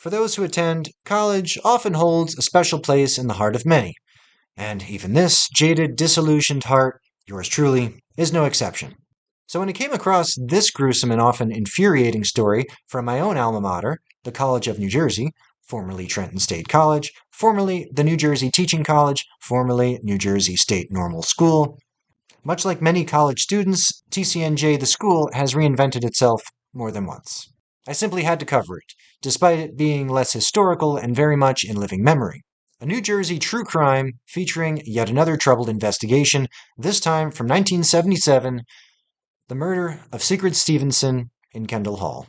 For those who attend, college often holds a special place in the heart of many, and even this jaded, disillusioned heart, yours truly, is no exception. So when I came across this gruesome and often infuriating story from my own alma mater, the College of New Jersey, formerly Trenton State College, formerly the New Jersey Teaching College, formerly New Jersey State Normal School, much like many college students, TCNJ the school has reinvented itself more than once. I simply had to cover it, despite it being less historical and very much in living memory. A New Jersey true crime featuring yet another troubled investigation, this time from 1977, the murder of Sigrid Stevenson in Kendall Hall.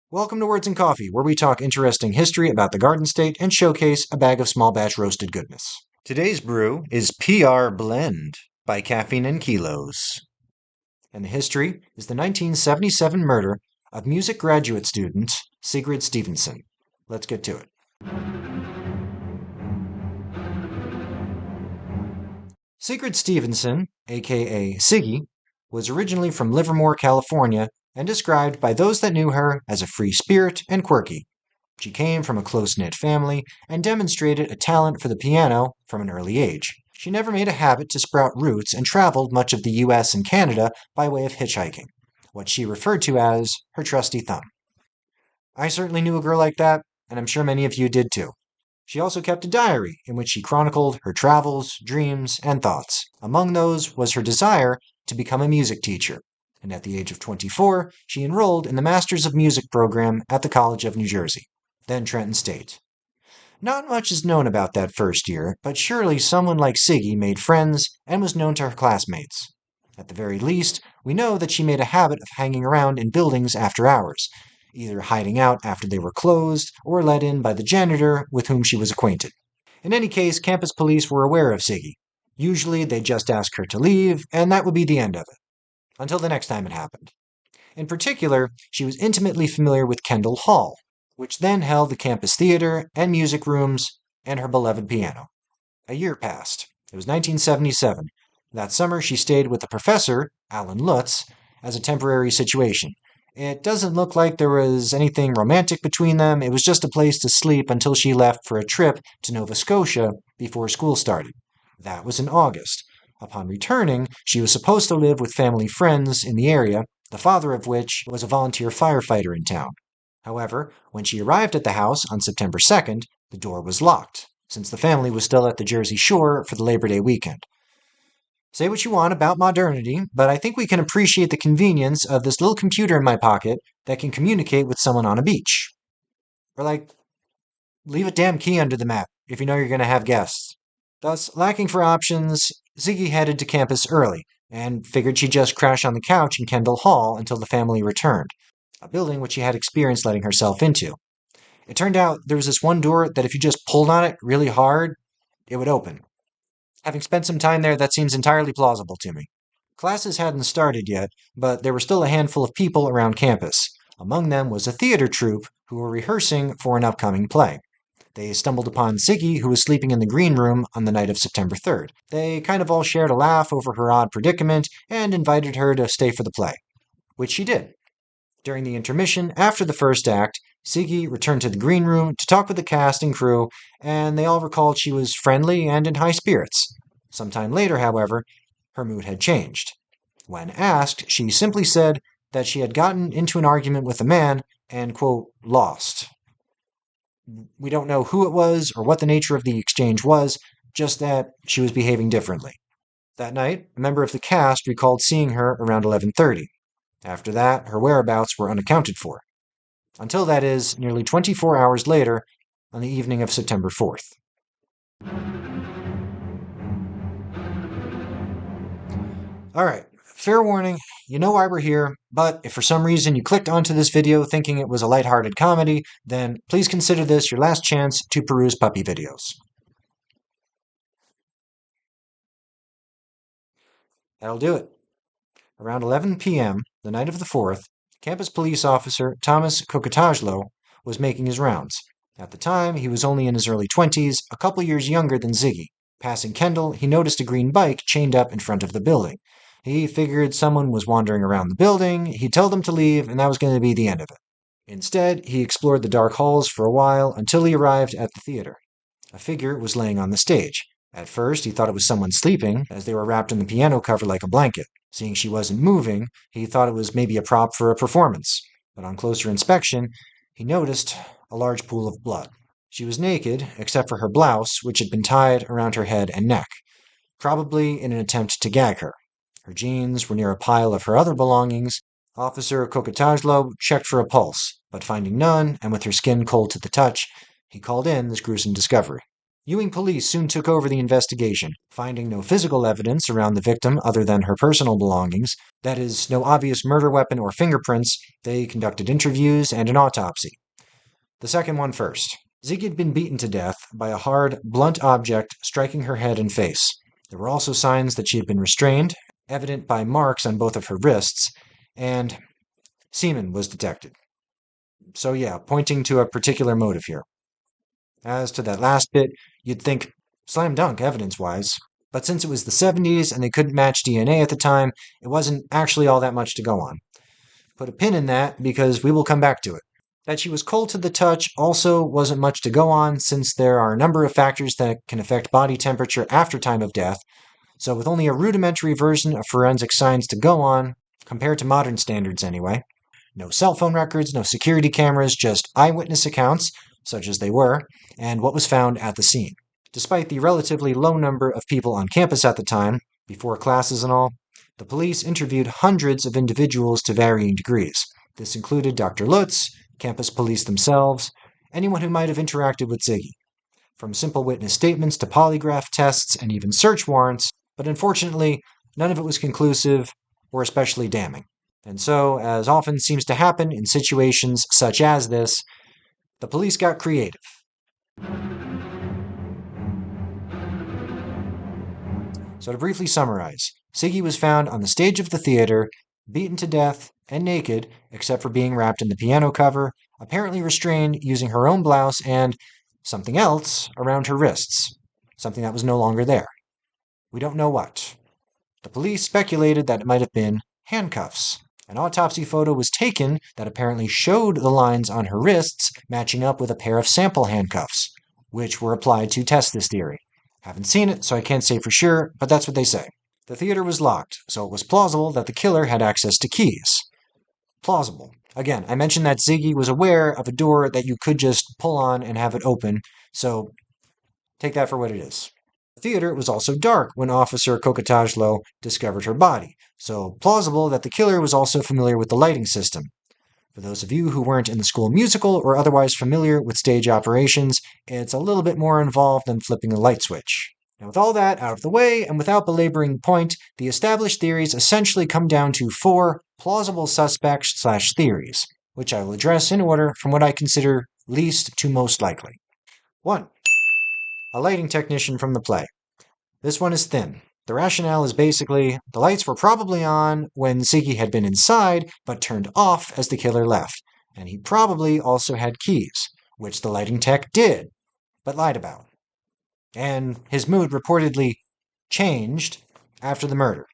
Welcome to Words and Coffee, where we talk interesting history about the Garden State and showcase a bag of small batch roasted goodness. Today's brew is PR Blend by Caffeine and Kilos. And the history is the 1977 murder of music graduate student Sigrid Stevenson. Let's get to it. Sigrid Stevenson, aka Siggy, was originally from Livermore, California, and described by those that knew her as a free spirit and quirky. She came from a close-knit family and demonstrated a talent for the piano from an early age. She never made a habit to sprout roots and traveled much of the US and Canada by way of hitchhiking, what she referred to as her trusty thumb. I certainly knew a girl like that, and I'm sure many of you did too. She also kept a diary in which she chronicled her travels, dreams, and thoughts. Among those was her desire to become a music teacher, and at the age of 24, she enrolled in the Masters of Music program at the College of New Jersey, then Trenton State. Not much is known about that first year, but surely someone like Siggy made friends and was known to her classmates. At the very least, we know that she made a habit of hanging around in buildings after hours, either hiding out after they were closed or let in by the janitor with whom she was acquainted. In any case, campus police were aware of Siggy. Usually, they'd just ask her to leave, and that would be the end of it, until the next time it happened. In particular, she was intimately familiar with Kendall Hall, which then held the campus theater and music rooms and her beloved piano. A year passed. It was 1977. That summer, she stayed with the professor, Alan Lutz, as a temporary situation. It doesn't look like there was anything romantic between them. It was just a place to sleep until she left for a trip to Nova Scotia before school started. That was in August. Upon returning, she was supposed to live with family friends in the area, the father of which was a volunteer firefighter in town. However, when she arrived at the house on September 2nd, the door was locked, since the family was still at the Jersey Shore for the Labor Day weekend. Say what you want about modernity, but I think we can appreciate the convenience of this little computer in my pocket that can communicate with someone on a beach. Or leave a damn key under the mat if you know you're going to have guests. Thus, lacking for options, Ziggy headed to campus early and figured she'd just crash on the couch in Kendall Hall until the family returned, a building which she had experience letting herself into. It turned out there was this one door that if you just pulled on it really hard, it would open. Having spent some time there, that seems entirely plausible to me. Classes hadn't started yet, but there were still a handful of people around campus. Among them was a theater troupe who were rehearsing for an upcoming play. They stumbled upon Siggy, who was sleeping in the green room on the night of September 3rd. They kind of all shared a laugh over her odd predicament and invited her to stay for the play, which she did. During the intermission, after the first act, Siggy returned to the green room to talk with the cast and crew, and they all recalled she was friendly and in high spirits. Sometime later, however, her mood had changed. When asked, she simply said that she had gotten into an argument with a man and, quote, lost. We don't know who it was or what the nature of the exchange was, just that she was behaving differently. That night, a member of the cast recalled seeing her around 11:30. After that, her whereabouts were unaccounted for. Until, that is, nearly 24 hours later, on the evening of September 4th. Alright, fair warning, you know why we're here, but if for some reason you clicked onto this video thinking it was a lighthearted comedy, then please consider this your last chance to peruse puppy videos. That'll do it. Around 11 p.m., the night of the 4th, campus police officer Thomas Kokotajlo was making his rounds. At the time, he was only in his early 20s, a couple years younger than Ziggy. Passing Kendall, he noticed a green bike chained up in front of the building. He figured someone was wandering around the building, he'd tell them to leave, and that was going to be the end of it. Instead, he explored the dark halls for a while until he arrived at the theater. A figure was laying on the stage. At first, he thought it was someone sleeping, as they were wrapped in the piano cover like a blanket. Seeing she wasn't moving, he thought it was maybe a prop for a performance. But on closer inspection, he noticed a large pool of blood. She was naked, except for her blouse, which had been tied around her head and neck, probably in an attempt to gag her. Her jeans were near a pile of her other belongings. Officer Kokotajlo checked for a pulse, but finding none, and with her skin cold to the touch, he called in this gruesome discovery. Ewing police soon took over the investigation, finding no physical evidence around the victim other than her personal belongings. That is, no obvious murder weapon or fingerprints. They conducted interviews and an autopsy. The second one first. Ziggy had been beaten to death by a hard, blunt object striking her head and face. There were also signs that she had been restrained, evident by marks on both of her wrists, and semen was detected. So yeah, pointing to a particular motive here. As to that last bit, you'd think slam dunk evidence-wise. But since it was the 70s and they couldn't match DNA at the time, it wasn't actually all that much to go on. Put a pin in that because we will come back to it. That she was cold to the touch also wasn't much to go on since there are a number of factors that can affect body temperature after time of death, so with only a rudimentary version of forensic science to go on, compared to modern standards anyway. No cell phone records, no security cameras, just eyewitness accounts, such as they were, and what was found at the scene. Despite the relatively low number of people on campus at the time, before classes and all, the police interviewed hundreds of individuals to varying degrees. This included Dr. Lutz, campus police themselves, anyone who might have interacted with Ziggy. From simple witness statements to polygraph tests and even search warrants, but unfortunately, none of it was conclusive or especially damning. And so, as often seems to happen in situations such as this, the police got creative. So to briefly summarize, Ziggy was found on the stage of the theater, beaten to death and naked, except for being wrapped in the piano cover, apparently restrained using her own blouse and something else around her wrists, something that was no longer there. We don't know what. The police speculated that it might have been handcuffs. An autopsy photo was taken that apparently showed the lines on her wrists matching up with a pair of sample handcuffs, which were applied to test this theory. Haven't seen it, so I can't say for sure, but that's what they say. The theater was locked, so it was plausible that the killer had access to keys. Plausible. Again, I mentioned that Ziggy was aware of a door that you could just pull on and have it open, so take that for what it is. The theater was also dark when Officer Kokotajlo discovered her body, so plausible that the killer was also familiar with the lighting system. For those of you who weren't in the school musical or otherwise familiar with stage operations, it's a little bit more involved than flipping a light switch. Now, with all that out of the way, and without belaboring the point, the established theories essentially come down to 4 plausible suspects/theories, which I will address in order from what I consider least to most likely. 1. A lighting technician from the play. This one is thin. The rationale is basically, the lights were probably on when Ziggy had been inside, but turned off as the killer left, and he probably also had keys, which the lighting tech did, but lied about. And his mood reportedly changed after the murder.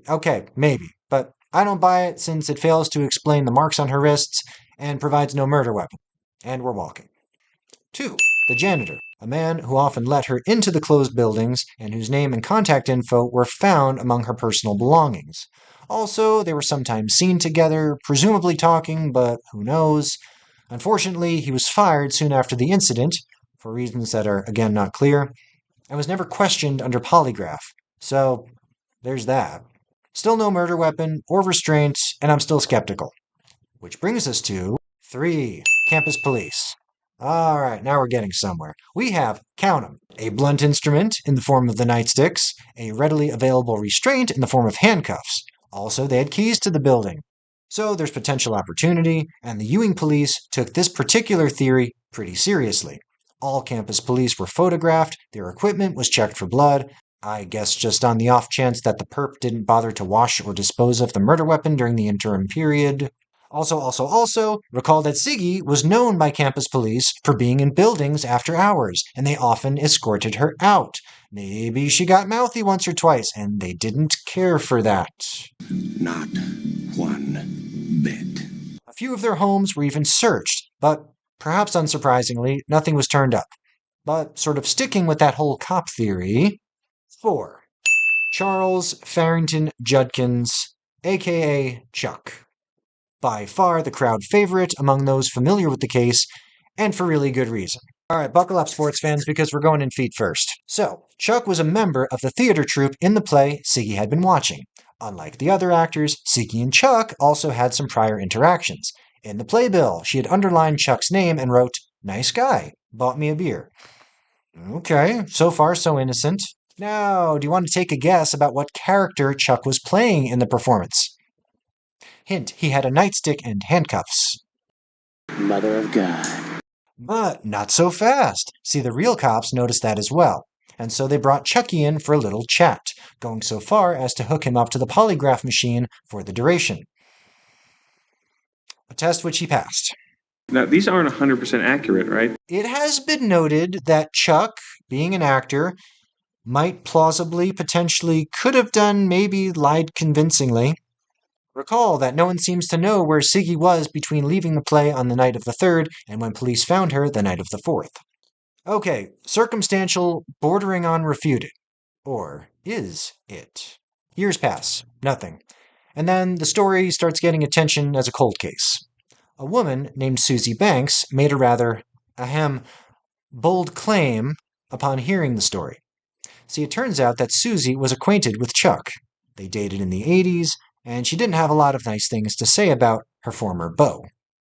Okay, maybe, but I don't buy it since it fails to explain the marks on her wrists and provides no murder weapon. And we're walking. 2. The janitor, a man who often let her into the closed buildings and whose name and contact info were found among her personal belongings. Also, they were sometimes seen together, presumably talking, but who knows. Unfortunately, he was fired soon after the incident, for reasons that are again not clear, and was never questioned under polygraph. So, there's that. Still no murder weapon or restraint, and I'm still skeptical. Which brings us to 3. Campus police. Alright, now we're getting somewhere. We have, count 'em, a blunt instrument in the form of the nightsticks, a readily available restraint in the form of handcuffs. Also, they had keys to the building. So there's potential opportunity, and the Ewing police took this particular theory pretty seriously. All campus police were photographed, their equipment was checked for blood, I guess just on the off chance that the perp didn't bother to wash or dispose of the murder weapon during the interim period. Also, recall that Ziggy was known by campus police for being in buildings after hours, and they often escorted her out. Maybe she got mouthy once or twice, and they didn't care for that. Not one bit. A few of their homes were even searched, but perhaps unsurprisingly, nothing was turned up. But sort of sticking with that whole cop theory, 4. Charles Farrington Judkins, aka Chuck. By far the crowd favorite among those familiar with the case, and for really good reason. Alright, buckle up, sports fans, because we're going in feet first. So, Chuck was a member of the theater troupe in the play Siggy had been watching. Unlike the other actors, Siggy and Chuck also had some prior interactions. In the playbill, she had underlined Chuck's name and wrote, "Nice guy, bought me a beer." Okay, so far so innocent. Now, do you want to take a guess about what character Chuck was playing in the performance? Hint, he had a nightstick and handcuffs. Mother of God. But not so fast. See, the real cops noticed that as well. And so they brought Chucky in for a little chat, going so far as to hook him up to the polygraph machine for the duration. A test which he passed. Now, these aren't 100% accurate, right? It has been noted that Chuck, being an actor, might plausibly, potentially, could have done, maybe lied convincingly. Recall that no one seems to know where Siggy was between leaving the play on the night of the 3rd and when police found her the night of the 4th. Okay, circumstantial, bordering on refuted. Or is it? Years pass, nothing. And then the story starts getting attention as a cold case. A woman named Susie Banks made a rather, bold claim upon hearing the story. See, it turns out that Susie was acquainted with Chuck. They dated in the 80s, and she didn't have a lot of nice things to say about her former beau.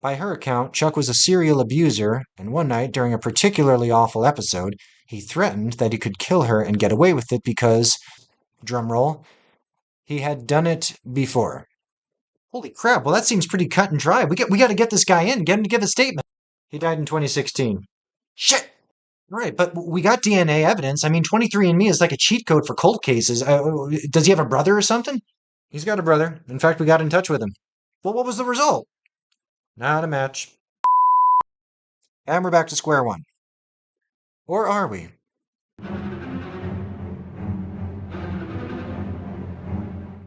By her account, Chuck was a serial abuser, and one night during a particularly awful episode, he threatened that he could kill her and get away with it because, drumroll, he had done it before. Holy crap, well that seems pretty cut and dry. We got to get this guy in, get him to give a statement. He died in 2016. Shit! Right, but we got DNA evidence. I mean, 23andMe is like a cheat code for cold cases. Does he have a brother or something? He's got a brother. In fact, we got in touch with him. Well, what was the result? Not a match. And we're back to square one. Or are we?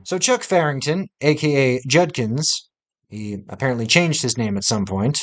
So Chuck Farrington, aka Judkins, he apparently changed his name at some point.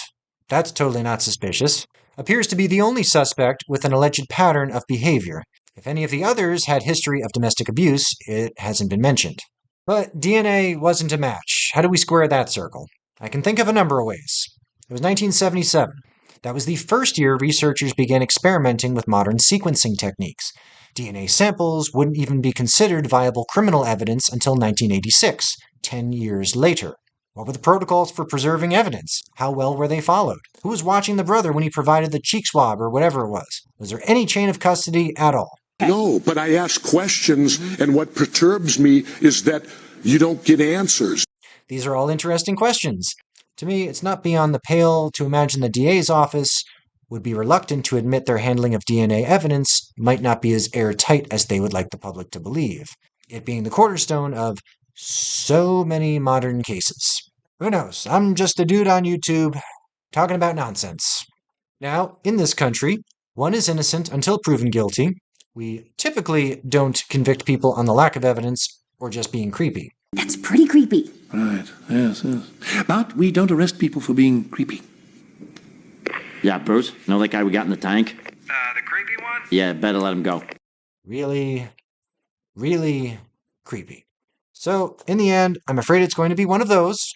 That's totally not suspicious. Appears to be the only suspect with an alleged pattern of behavior. If any of the others had history of domestic abuse, it hasn't been mentioned. But DNA wasn't a match. How do we square that circle? I can think of a number of ways. It was 1977. That was the first year researchers began experimenting with modern sequencing techniques. DNA samples wouldn't even be considered viable criminal evidence until 1986, 10 years later. What were the protocols for preserving evidence? How well were they followed? Who was watching the brother when he provided the cheek swab or whatever it was? Was there any chain of custody at all? No, but I ask questions, and what perturbs me is that you don't get answers. These are all interesting questions. To me, it's not beyond the pale to imagine the DA's office would be reluctant to admit their handling of DNA evidence might not be as airtight as they would like the public to believe, it being the cornerstone of so many modern cases. Who knows? I'm just a dude on YouTube talking about nonsense. Now, in this country, one is innocent until proven guilty. We typically don't convict people on the lack of evidence or just being creepy. That's pretty creepy. Right, yes. But we don't arrest people for being creepy. Yeah, Bruce, know that guy we got in the tank? The creepy one? Yeah, better let him go. Really, really creepy. So, in the end, I'm afraid it's going to be one of those.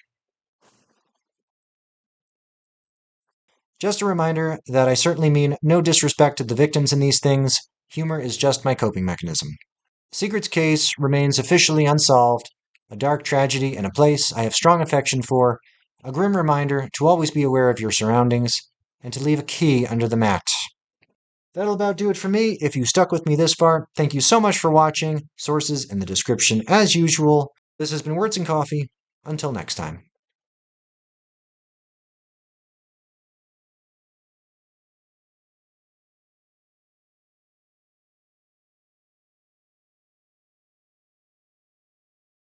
Just a reminder that I certainly mean no disrespect to the victims in these things. Humor is just my coping mechanism. Sigrid's case remains officially unsolved, a dark tragedy in a place I have strong affection for, a grim reminder to always be aware of your surroundings, and to leave a key under the mat. That'll about do it for me. If you stuck with me this far, thank you so much for watching. Sources in the description as usual. This has been Words and Coffee. Until next time.